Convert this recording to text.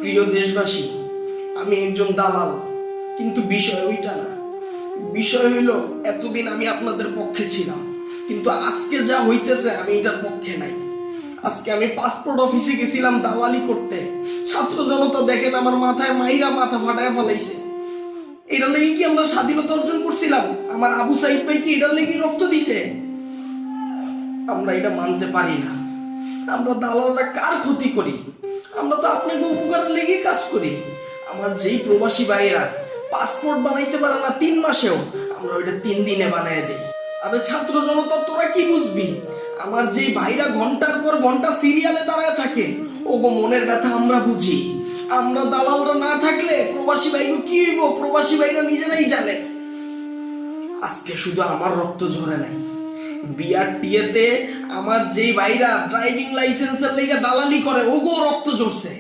প্রিয় দেশবাসী, আমি একজন দালাল, কিন্তু বিষয় ওইটা না। বিষয় হইল, এতদিন আমি আপনাদের পক্ষে ছিলাম, কিন্তু আজকে যা হইতেছে আমি এটার পক্ষে নাই। আজকে আমি পাসপোর্ট অফিসে গেছিলাম দালালি করতে। ছাত্র জনতা দেখেন আমার মাথায় মাইরা মাথা ফাটায় ফেলাইছে। এটার লেগে কি আমরা স্বাধীনতা অর্জন করছিলাম? আমার আবু সাইদ ভাই কি এটার লেগে রক্ত দিছে? আমরা এটা মানতে পারি না। আমরা দালালরা কার ক্ষতি করি? আমরা তো আপনাকে উপকারের লেগে কাজ করি। আমার যেই প্রবাসী ভাইয়েরা পাসপোর্ট বানাইতে পারে না 3 মাসেও, আমরা ওইটা 3 দিনে বানায় দিই। আরে ছাত্র জনতা, তোরা কি বুঝবি? আমার যেই ভাইরা ঘন্টার পর ঘন্টা সিরিয়ালে দাঁড়ায় থাকে, ওগো মনের ব্যথা আমরা বুঝি। আমরা দালালরা না থাকলে প্রবাসী ভাইগো কি হইব, প্রবাসী ভাইরা নিজেরাই জানে। আজকে শুধু আমার রক্ত ঝরে নাই, বিআরটিএতে আমার যেই ভাইরা ড্রাইভিং লাইসেন্সের লেগে দালালি করে, ওগো রক্ত ঝরছে।